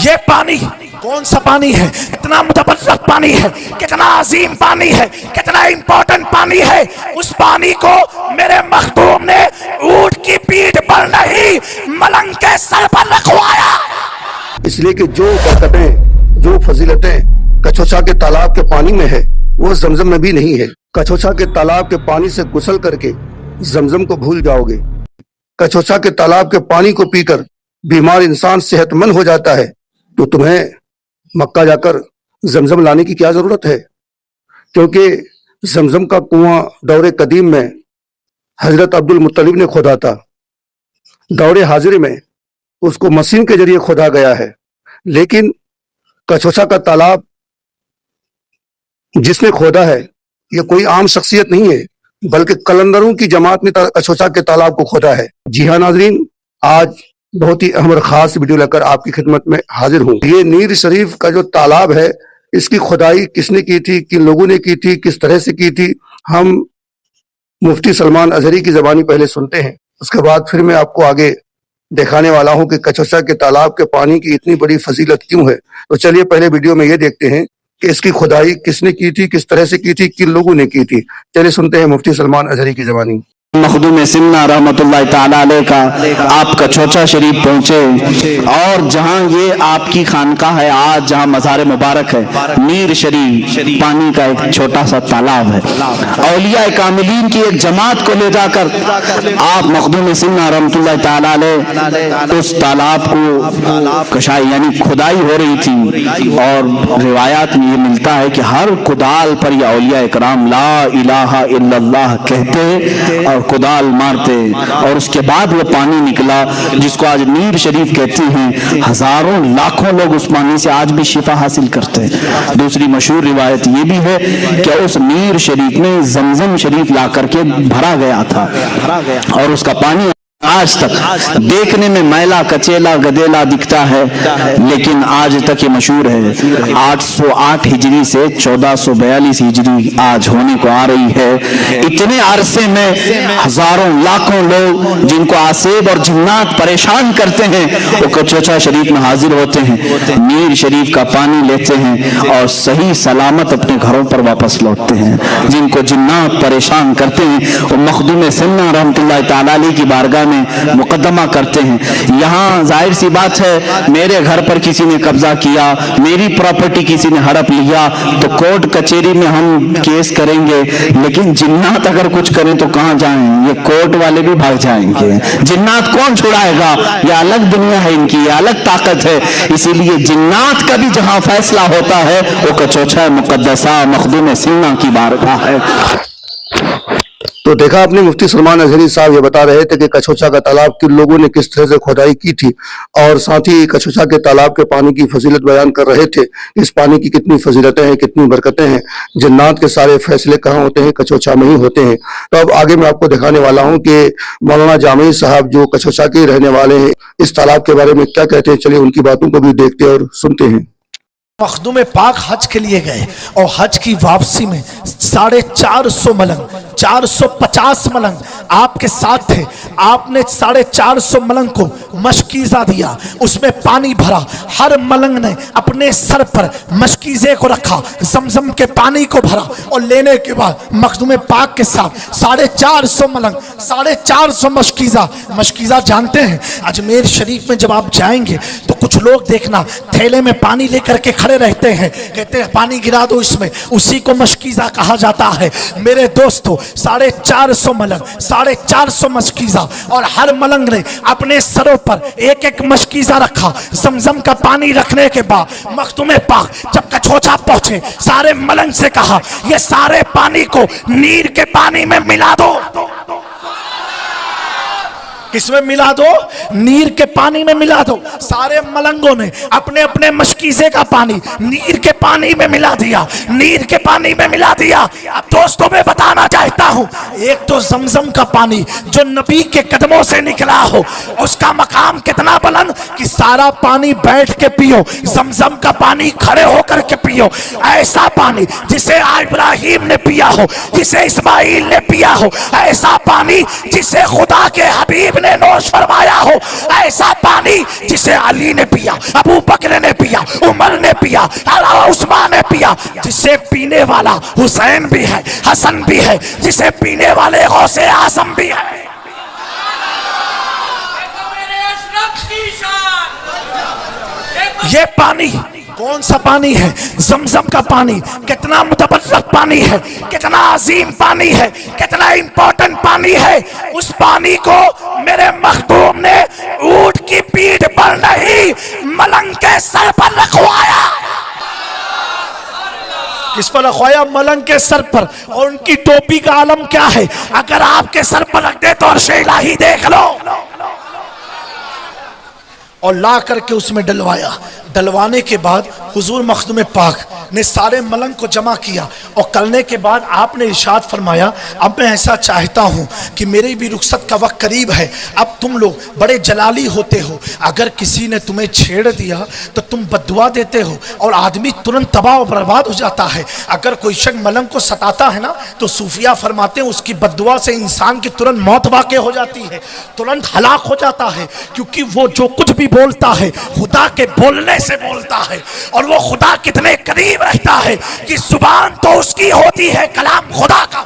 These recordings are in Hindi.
ये पानी कौन सा पानी है? कितना मुतबर्रक पानी है, कितना अजीम पानी है, कितना इंपॉर्टेंट पानी है। उस पानी को मेरे मखदूम ने ऊंट की पीठ पर नहीं, मलंग के सर पर रखवाया। इसलिए कि जो बरकतें, जो फजीलतें कछोछा के तालाब के पानी में है वो जमजम में भी नहीं है। कछोछा के तालाब के पानी से गुसल करके जमजम को भूल जाओगे। कछोछा के तालाब के पानी को पीकर बीमार इंसान सेहतमंद हो जाता है, तो तुम्हें मक्का जाकर जमजम लाने की क्या जरूरत है? क्योंकि जमजम का कुआं दौरे कदीम में हजरत अब्दुल मुत्तलिब ने खोदा था, दौरे हाजिर में उसको मशीन के जरिए खोदा गया है। लेकिन कछोछा का तालाब जिसने खोदा है यह कोई आम शख्सियत नहीं है, बल्कि कलंदरों की जमात ने कछोछा के तालाब को खोदा है। जी हाँ नाजरीन, आज बहुत ही अहम और खास वीडियो लेकर आपकी खिदमत में हाजिर हूँ। ये नीर शरीफ का जो तालाब है, इसकी खुदाई किसने की थी, किन लोगों ने की थी, किस तरह से की थी, हम मुफ्ती सलमान अजहरी की जबानी पहले सुनते हैं, उसके बाद फिर मैं आपको आगे दिखाने वाला हूं कि कछोछा के तालाब के पानी की इतनी बड़ी फजीलत क्यों है। तो चलिए पहले वीडियो में ये देखते हैं कि इसकी खुदाई किसने की थी, किस तरह से की थी, किन लोगों ने की थी। चलिए सुनते हैं मुफ्ती सलमान अजहरी की जबानी। मखदूम सिन्ना रहमतुल्लाह ताला अलैह का आप कछोछा शरीफ पहुंचे और जहां ये आपकी खानकाह है, आज जहां मज़ार मुबारक है, नीर शरीफ पानी का एक छोटा सा तालाब है। औलिया कामिलीन की एक जमात को ले जाकर आप मखदूम सिन्ना रहमतुल्लाह ताला अलैह उस तालाब को कशाई यानी खुदाई हो रही थी। और रिवायात में ये मिलता है कि हर कुदाल पर ये औलिया इकराम ला इलाहा इल्लल्लाह कहते और कुदाल मारते, और उसके बाद वो पानी निकला जिसको आज नीर शरीफ कहते हैं। हजारों लाखों लोग उस पानी से आज भी शिफा हासिल करते हैं। दूसरी मशहूर रिवायत ये भी है कि उस नीर शरीफ में जमजम शरीफ ला करके भरा गया था और उसका पानी आज तक देखने में मैला कचेला गदेला दिखता है, लेकिन आज तक ये मशहूर है। 808 हिजरी से 1442 हिजरी आज होने को आ रही है। इतने अरसे में हजारों लाखों लोग जिनको आसेब और जिन्नात परेशान करते हैं वो कछोछा शरीफ में हाजिर होते हैं, नीर शरीफ का पानी लेते हैं और सही सलामत अपने घरों पर वापस लौटते हैं। जिनको जिन्नात परेशान करते हैं वो मखदूम सिन्ना रहमतुल्लाह ताला अलैह की बारगाह में मुकदमा करते हैं। यहाँ जाहिर सी बात है, मेरे घर पर किसी ने कब्जा किया, मेरी प्रॉपर्टी किसी ने हड़प लिया, तो कोर्ट कचहरी में हम केस करेंगे, लेकिन जिन्नात अगर कुछ करें तो कहाँ जाएं? ये कोर्ट वाले भी भाग जाएंगे। जिन्नात कौन छुड़ाएगा? ये अलग दुनिया है इनकी, ये अलग ताकत है। इसीलिए जिन्नात का भी जहां फैसला होता है वो कछोछा मुकद्दसा मखदूम सिन्ना की बारगाह है। तो देखा आपने, मुफ्ती सलमान अजहरी साहब ये बता रहे थे कि कछोछा का तालाब किन लोगों ने किस तरह से खुदाई की थी, और साथ ही कछोछा के तालाब के पानी की फजीलत बयान कर रहे थे। इस पानी की कितनी फजीलतें हैं, कितनी बरकतें हैं। जन्नात के सारे फैसले कहाँ होते हैं? कछोछा में ही होते हैं। तो अब आगे मैं आपको दिखाने वाला हूँ कि मौलाना जामी साहब जो कछोछा के रहने वाले हैं, इस तालाब के बारे में क्या कहते हैं। चलिए उनकी बातों को भी देखते और सुनते हैं। मखदूम पाक हज के लिए गए और हज की वापसी में 450 मलंग, 450 मलंग आपके साथ थे। आपने 450 मलंग को मशकीज़ा दिया, उसमें पानी भरा। हर मलंग ने अपने सर पर मशकीज़े को रखा, जमजम के पानी को भरा और लेने के बाद मखदूम पाक के साथ 450 मलंग, 450 मशकीज़ा। मशकीज़ा जानते हैं, अजमेर शरीफ में जब आप जाएंगे तो कुछ लोग देखना थैले में पानी लेकर के खड़े रहते हैं, कहते हैं पानी गिरा दो इसमें, उसी को मशकीज़ा कहा जाता है। मेरे दोस्तों, 450 मलंग, 450 मशकीज़ा, और हर मलंग ने अपने सरों पर एक एक मशकीज़ा रखा। जमजम का पानी रखने के बाद मखदूम पाक जब कछोछा पहुंचे, सारे मलंग से कहा ये सारे पानी को नीर के पानी में मिला दो। किसमें मिला दो? नीर के पानी में मिला दो। सारे मलंगों ने अपने अपने मशकीज़े का पानी नीर के पानी में मिला दिया, नीर के पानी में मिला दिया। अब दोस्तों मैं बताना चाहता हूँ, एक तो जमजम का पानी जो नबी के कदमों से निकला हो, उसका मकाम कितना बुलंद कि सारा पानी बैठ के पियो, जमजम का पानी खड़े होकर के पियो। ऐसा पानी जिसे इब्राहिम ने पिया हो, जिसे इस्माइल ने पिया हो, ऐसा पानी जिसे खुदा के हबीब आपने नोश फरमाया हो, ऐसा पानी जिसे अली ने पिया, अबू बकर ने पिया, उमर ने पिया, उस्मान ने पिया, जिसे पीने वाला हुसैन भी है, हसन भी है, जिसे पीने वाले गौसे आजम भी है। ये पानी कौन सा पानी है? जमजम का पानी। कितना मुतबर्रक पानी है, कितना अजीम पानी है, कितना इंपॉर्टेंट पानी है। उस पानी को मेरे मखदूम ने ऊंट की पीठ पर नहीं, मलंग के सर पर रखवाया। किस पर रखवाया? मलंग के सर पर। और उनकी टोपी का आलम क्या है? अगर आपके सर पर रख दे तो अर्श इलाही देख लो। और ला करके उसमें डलवाया। डलवाने के बाद हुजूर मखदूम पाक ने सारे मलंग को जमा किया और करने के बाद आपने इरशाद फरमाया, अब मैं ऐसा चाहता हूँ कि मेरी भी रुखसत का वक्त करीब है। अब तुम लोग बड़े जलाली होते हो, अगर किसी ने तुम्हें छेड़ दिया तो तुम बद्दुआ देते हो और आदमी तुरंत तबाह और बर्बाद हो जाता है। अगर कोई शख्स मलंग को सताता है ना तो सूफिया फरमाते हैं उसकी बद्दुआ से इंसान की तुरंत मौत वाक़ हो जाती है, तुरंत हलाक हो जाता है, क्योंकि वो जो कुछ भी बोलता है खुदा के बोलने से बोलता है। और वो खुदा कितने करीब रहता है कि जुबान तो उसकी होती है, कलाम खुदा का।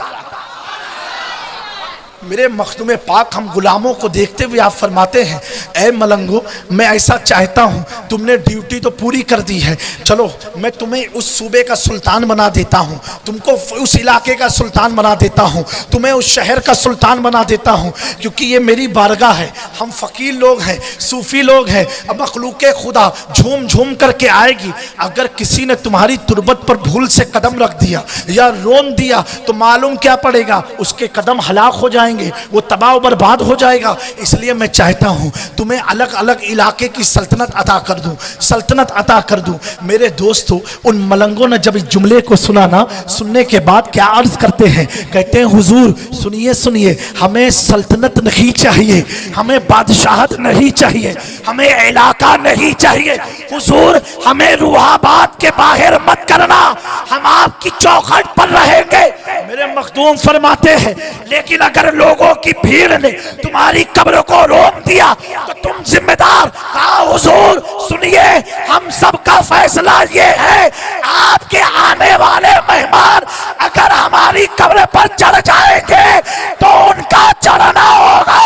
मेरे मखदूम पाक हम गुलामों को देखते हुए आप फरमाते हैं, ऐ मलंगो मैं ऐसा चाहता हूँ, तुमने ड्यूटी तो पूरी कर दी है, चलो मैं तुम्हें उस सूबे का सुल्तान बना देता हूँ, तुमको उस इलाके का सुल्तान बना देता हूँ, तुम्हें उस शहर का सुल्तान बना देता हूँ, क्योंकि ये मेरी बारगाह है। हम फ़कीर लोग हैं, सूफ़ी लोग हैं, अब मखलूक़े खुदा झूम झूम करके आएगी। अगर किसी ने तुम्हारी तुरबत पर भूल से कदम रख दिया या रोन दिया तो मालूम क्या पड़ेगा, उसके कदम हलाक हो जाएंगे, वो तबाह बर्बाद हो जाएगा। इसलिए मैं चाहता हूं तुम्हें अलग अलग इलाके की सल्तनत अता कर दूं, सल्तनत अता कर दूं। मेरे दोस्तों, उन मलंगों ने जब इस जुमले को सुना ना, सुनने के बाद क्या अर्ज करते हैं, कहते हैं हुजूर सुनिए सुनिए, हमें सल्तनत नहीं चाहिए, हमें बादशाहत नहीं चाहिए, हमें इलाका नहीं चाहिए। हुजूर हमें रूहाबाद के बाहर मत करना, हम आपकी चौखट पर रहेंगे। मेरे मखदूम फरमाते हैं, लेकिन अगर लोगों की भीड़ ने तुम्हारी कब्र को रोक दिया तो तुम जिम्मेदार। कहा हुजूर सुनिए, हम सबका फैसला ये है, आपके आने वाले मेहमान अगर हमारी कब्र पर चढ़ जाएंगे तो उनका चढ़ना होगा,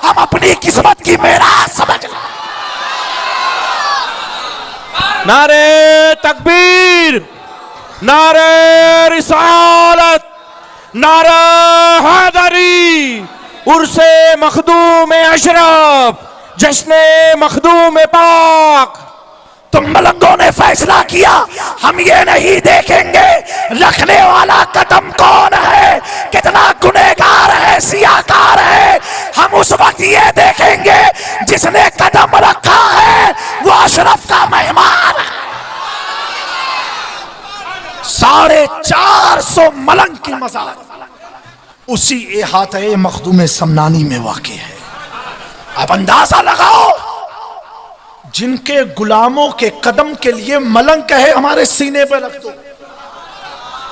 हम अपनी किस्मत की मेराज समझ लें। नारे तकबीर, नारे रिसालत, नारा हैदरी, उर्से मखदूम अशरफ, जश्ने मखदूम पाक। तुम मलंगों ने फैसला किया, हम ये नहीं देखेंगे रखने वाला कदम कौन है, कितना गुनहगार है, सियाकार है। हम उस वक्त ये देखेंगे जिसने कदम रखा है वो अशरफ का मेहमान है। 450 मलंग की मजार उसी इहाते मखदूम समनानी में वाक़ई है। अब अंदाजा लगाओ, जिनके गुलामों के कदम के लिए मलंग कहे हमारे सीने पे रख दो,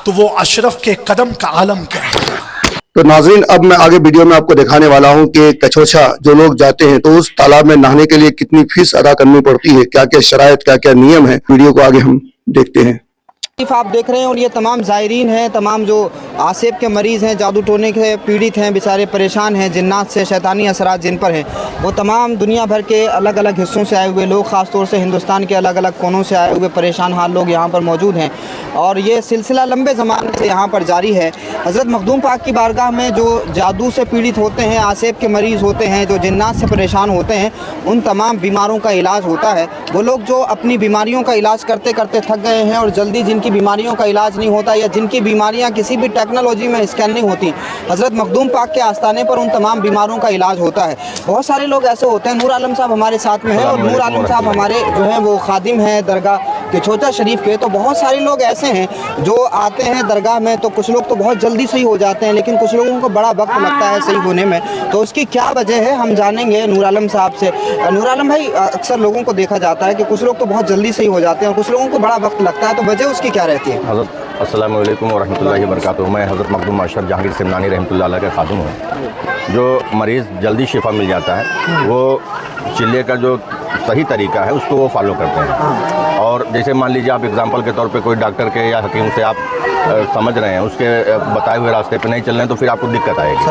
तो वो अशरफ के कदम का आलम क्या है। तो नाजरीन, अब मैं आगे वीडियो में आपको दिखाने वाला हूं कि कछोछा जो लोग जाते हैं तो उस तालाब में नहाने के लिए कितनी फीस अदा करनी पड़ती है, क्या क्या शराइत, क्या क्या नियम है। वीडियो को आगे हम देखते हैं। आप देख रहे हैं और ये तमाम ज़ायरीन हैं, तमाम जो आसिफ के मरीज़ हैं, जादू टोने के पीड़ित हैं, बेचारे परेशान हैं, जिन्नात से शैतानी असरात जिन पर हैं, वो तमाम दुनिया भर के अलग अलग हिस्सों से आए हुए लोग, ख़ास तौर से हिंदुस्तान के अलग अलग कोनों से आए हुए परेशान हाल लोग यहाँ पर मौजूद हैं। और ये सिलसिला लंबे ज़माने से यहाँ पर जारी है। हज़रत मखदूम पाक की बारगाह में जो जादू से पीड़ित होते हैं, आसिफ के मरीज़ होते हैं, जो जिन्नात से परेशान होते हैं, उन तमाम बीमारों का इलाज होता है। वो लोग जो अपनी बीमारियों का इलाज करते करते थक गए हैं और जल्दी जिनकी बीमारियों का इलाज नहीं होता या जिनकी बीमारियां किसी भी टेक्नोलॉजी में स्कैन नहीं होती, हज़रत मखदूम पाक के आस्थाने पर उन तमाम बीमारों का इलाज होता है। बहुत सारे लोग ऐसे होते हैं, नूर आलम साहब हमारे साथ में हैं और नूर आलम साहब हमारे जो हैं वो खादिम हैं दरगाह कछोचा शरीफ के। तो बहुत सारे लोग ऐसे हैं जो आते हैं दरगाह में, तो कुछ लोग तो बहुत जल्दी सही हो जाते हैं, लेकिन कुछ लोगों को बड़ा वक्त लगता है सही होने में। तो उसकी क्या वजह है हम जानेंगे नूर आलम साहब से। नूर आलम भाई, अक्सर लोगों को देखा जाता है कि कुछ लोग तो बहुत जल्दी सही हो जाते हैं और कुछ लोगों को बड़ा वक्त लगता है, तो वजह उसकी क्या रहती है? अस्सलाम वालेकुम वरहमतुल्लाहि वबरकातुहू। मैं हज़रत मखदूम अशरफ जहांगीर सिमनानी रहमतुल्लाह अलैह का खादिम हूँ। जो मरीज़ जल्दी शिफा मिल जाता है वो चिल्ले का जो सही तरीका है उसको वो फॉलो करते हैं। और जैसे मान लीजिए आप एग्जांपल के तौर पे कोई डॉक्टर के या हकीम से आप समझ रहे हैं, उसके बताए हुए रास्ते पे नहीं चल रहे हैं तो फिर आपको दिक्कत आएगी।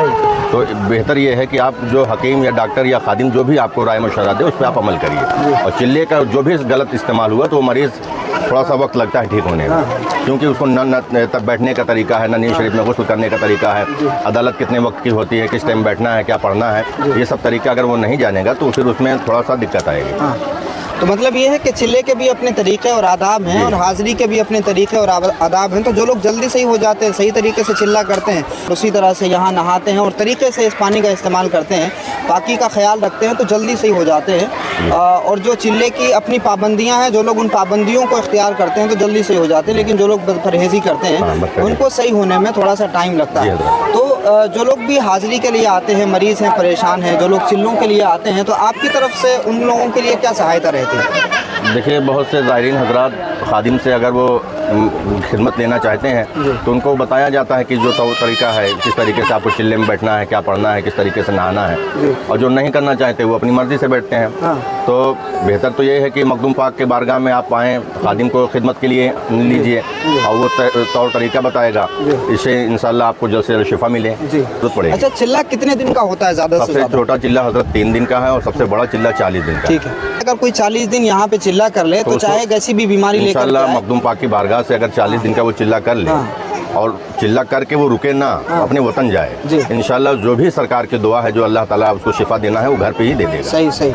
तो बेहतर ये है कि आप जो हकीम या डॉक्टर या खादिम जो भी आपको राय मशवरा दे उस पर आप अमल करिए। और चिल्ले का जो भी गलत इस्तेमाल हुआ तो वो मरीज़ थोड़ा सा वक्त लगता है ठीक होने में, क्योंकि उसको न तब बैठने का तरीका है, न नींद शरीफ में गुस्ल करने का तरीका है, अदालत कितने वक्त की होती है, किस टाइम बैठना है, क्या पढ़ना है, ये सब तरीका अगर वो नहीं जानेगा तो फिर उसमें थोड़ा सा दिक्कत आएगी। तो मतलब ये है कि चिल्ले के भी अपने तरीके और आदाब हैं और हाज़िरी के भी अपने तरीके और आदाब हैं। तो जो लोग जल्दी सही हो जाते हैं, सही तरीके से चिल्ला करते हैं, उसी तरह से यहाँ नहाते हैं और तरीके से इस पानी का इस्तेमाल करते हैं, पाकी का ख्याल रखते हैं, तो जल्दी सही हो जाते हैं। और जो चिल्ले की अपनी पाबंदियाँ हैं, जो लोग उन पाबंदियों को इख्तियार करते हैं तो जल्दी सही हो जाते हैं, लेकिन जो लोग परहेज़ी करते हैं उनको सही होने में थोड़ा सा टाइम लगता है। तो जो लोग भी हाज़िरी के लिए आते हैं, मरीज़ हैं, परेशान हैं, जो लोग चिल्लों के लिए आते हैं, तो आपकी तरफ से उन लोगों के लिए क्या सहायता रहती है? देखिए, बहुत से ज़ायरीन हजरात खादिम से अगर वो खिदमत लेना चाहते हैं तो उनको बताया जाता है कि जो तरीका है, किस तरीके से आपको चिल्ले में बैठना है, क्या पढ़ना है, किस तरीके से नहाना है। और जो नहीं करना चाहते वो अपनी मर्ज़ी से बैठते हैं। तो बेहतर तो ये है कि मखदूम पाक के बारगाह में आप आएँ, खादिम को खिदमत के लिए लीजिए और वो तौर तरीका बताएगा, इससे इंशाल्लाह आपको जल्द से जल्द शिफा मिले जरूरत पड़ेगी। अच्छा, चिल्ला कितने दिन का होता है? ज़्यादा से सबसे छोटा चिल्ला हजरत 3 दिन का है और सबसे बड़ा चिल्ला 40 दिन का। ठीक है। अगर कोई 40 दिन यहाँ पे चिल्ला कर ले तो चाहे कैसी भी बीमारी लेकर इंशाल्लाह मखदूम पाक की बारगाह से अगर 40 दिन का वो चिल्ला कर ले और चिल्ला करके वो रुके ना, अपने वतन जाए, इंशाल्लाह जो भी सरकार की दुआ है, जो अल्लाह ताला उसको शिफा देना है वो घर पे ही दे देगा। सही सही।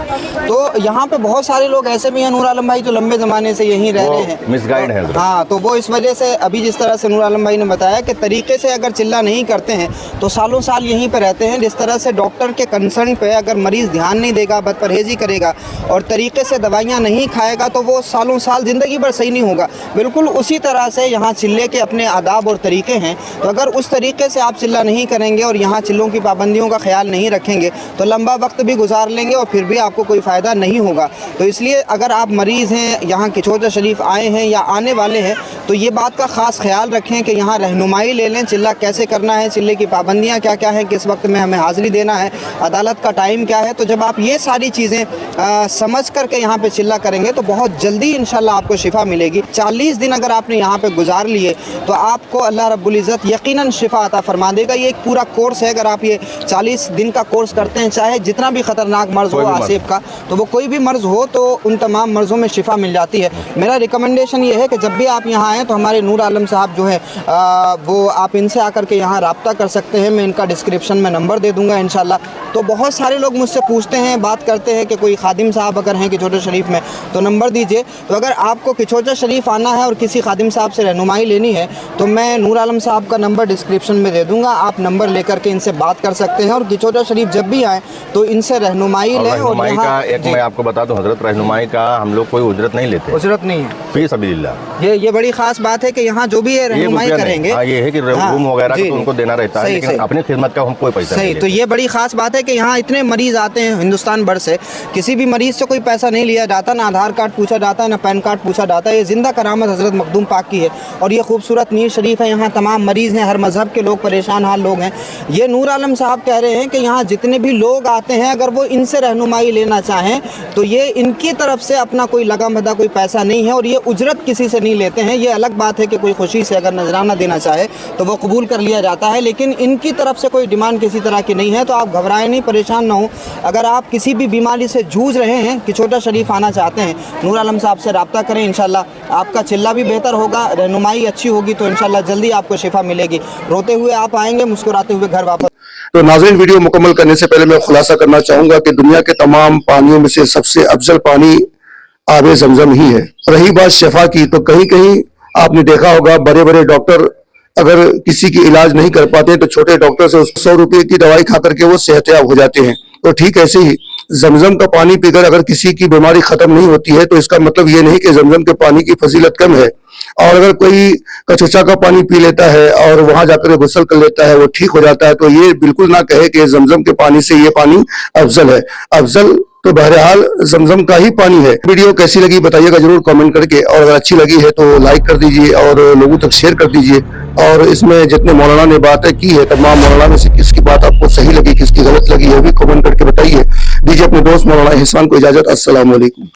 तो यहाँ पे बहुत सारे लोग ऐसे भी हैं नूर आलम भाई जो लंबे ज़माने से यहीं रह रहे हैं, मिसगाइड है। हाँ, तो वो इस वजह से अभी जिस तरह से नूर आलम भाई ने बताया कि तरीके से अगर चिल्ला नहीं करते हैं तो सालों साल यहीं पर रहते हैं। जिस तरह से डॉक्टर के कंसर्न पे अगर मरीज़ ध्यान नहीं देगा, बदपरहेज़ी करेगा और तरीके से दवाइयाँ नहीं खाएगा तो वो सालों साल ज़िंदगी भर सही नहीं होगा। बिल्कुल उसी तरह से यहाँ चिल्ले के अपने आदाब और तरीके हैं। तो अगर उस तरीके से आप चिल्ला नहीं करेंगे और यहाँ चिल्लों की पाबंदियों का ख्याल नहीं रखेंगे तो लंबा वक्त भी गुजार लेंगे और फिर भी आपको कोई फ़ायदा नहीं होगा। तो इसलिए अगर आप मरीज़ हैं, यहाँ किचौजा शरीफ आए हैं या आने वाले हैं, तो ये बात का ख़ास ख्याल रखें कि यहाँ रहनुमाई ले लें, चिल्ला कैसे करना है, चिल्ले की पाबंदियाँ क्या क्या हैं, किस वक्त में हमें हाज़िरी देना है, अदालत का टाइम क्या है। तो जब आप ये सारी चीज़ें समझ करके यहाँ पर चिल्ला करेंगे तो बहुत जल्दी इंशाल्लाह आपको शिफा मिलेगी। 40 दिन अगर आपने यहाँ पर गुजार लिए तो आपको अल्लाह रब्बुल इज़्ज़त यकीनन शिफा अता फरमा देगा। ये एक पूरा कोर्स है। अगर आप ये 40 दिन का कोर्स करते हैं, चाहे जितना भी ख़तरनाक मर्ज़ हो आसिफ का, तो वो कोई भी मर्ज़ हो तो उन तमाम मर्ज़ों में शिफा मिल जाती है। मेरा रिकमेंडेशन ये है कि जब भी आप यहाँ आएँ तो हमारे नूर आलम साहब जो है वो आप इनसे आकर के यहाँ रब्ता कर सकते हैं। मैं इनका डिस्क्रिप्शन में नंबर दे दूँगा इंशाल्लाह। तो बहुत सारे लोग मुझसे पूछते हैं, बात करते हैं कि कोई खादिम साहब अगर हैं किचौजा शरीफ में तो नंबर दीजिए। तो अगर आपको किचौजा शरीफ आना है और किसी खादिम साहब से रहनुमाई लेनी है तो मैं नूर आलम साहब का नंबर डिस्क्रिप्शन में दे दूंगा। आप नंबर लेकर के इनसे बात कर सकते हैं और किचौजा शरीफ जब भी आए तो इनसे रहनुमाई लें। और रहनुमाई का एक मैं आपको बता दूं हजरत, रहनुमाई का हम लोग कोई उजरत नहीं लेते। उजरत नहीं है, फी सबीलिल्लाह। ये बड़ी खास बात है कि यहाँ जो भी है रहनुमाई करेंगे। ये है कि रूम वगैरह तो उनको देना रहता है, लेकिन अपनी खिदमत का हम कोई पैसा नहीं। तो ये बड़ी खास बात है कि यहाँ इतने मरीज आते हैं हिंदुस्तान भर से, किसी भी मरीज से कोई पैसा नहीं लिया जाता, ना आधार कार्ड पूछा जाता है, ना पैन कार्ड पूछा जाता है। ये जिंदा करामत हजरत मखदूम पाक की है और ये खूबसूरत नीर शरीफ है। यहाँ तमाम मरीज़ हैं, हर मज़हब के लोग, परेशान हाल लोग हैं। ये नूर आलम साहब कह रहे हैं कि यहाँ जितने भी लोग आते हैं अगर वो इनसे रहनुमाई लेना चाहें तो ये इनकी तरफ से अपना कोई लगा मदा कोई पैसा नहीं है और ये उजरत किसी से नहीं लेते हैं। ये अलग बात है कि कोई खुशी से अगर नजराना देना चाहे तो वो कबूल कर लिया जाता है, लेकिन इनकी तरफ से कोई डिमांड किसी तरह की नहीं है। तो आप घबराएं नहीं, परेशान ना हो। अगर आप किसी भी बीमारी से जूझ रहे हैं, किचौजा शरीफ आना चाहते हैं, नूर आलम साहब से रब्ता करें। इंशाल्लाह आपका चिल्ला भी बेहतर होगा, रहनुमाई अच्छी होगी तो इंशाल्लाह जल्दी आपको शिफा मिलेगी। रोते हुए आप आएंगे, मुस्कुराते हुए घर वापस। तो नाज़रीन, वीडियो मुकम्मल करने से पहले मैं खुलासा करना चाहूंगा कि दुनिया के तमाम पानियों में से सबसे अफजल पानी आबे ज़मज़म ही है। रही बात शफा की, तो कहीं कहीं आपने देखा होगा बड़े बड़े डॉक्टर अगर किसी की इलाज नहीं कर पाते तो छोटे डॉक्टर से 100 रुपए की दवाई खा करके वो सेहतयाब हो जाते हैं। तो ठीक ऐसे ही जमजम का पानी पीकर अगर किसी की बीमारी खत्म नहीं होती है तो इसका मतलब ये नहीं कि जमजम के पानी की फजीलत कम है। और अगर कोई कचौचा का पानी पी लेता है और वहां जाकर गुस्ल कर लेता है, वो ठीक हो जाता है, तो ये बिल्कुल ना कहे कि जमजम के पानी से ये पानी अफजल है। अफजल तो बहरहाल जमजम का ही पानी है। वीडियो कैसी लगी बताइएगा जरूर कमेंट करके, और अगर अच्छी लगी है तो लाइक कर दीजिए और लोगों तक शेयर कर दीजिए। और इसमें जितने मौलाना ने बातें की है, तमाम मौलाना में से किसकी बात आपको सही लगी, किसकी गलत लगी, है भी कमेंट करके बताइए। दीजिए अपने दोस्त मौलाना एहसान को इजाजत। अस्सलाम वालेकुम।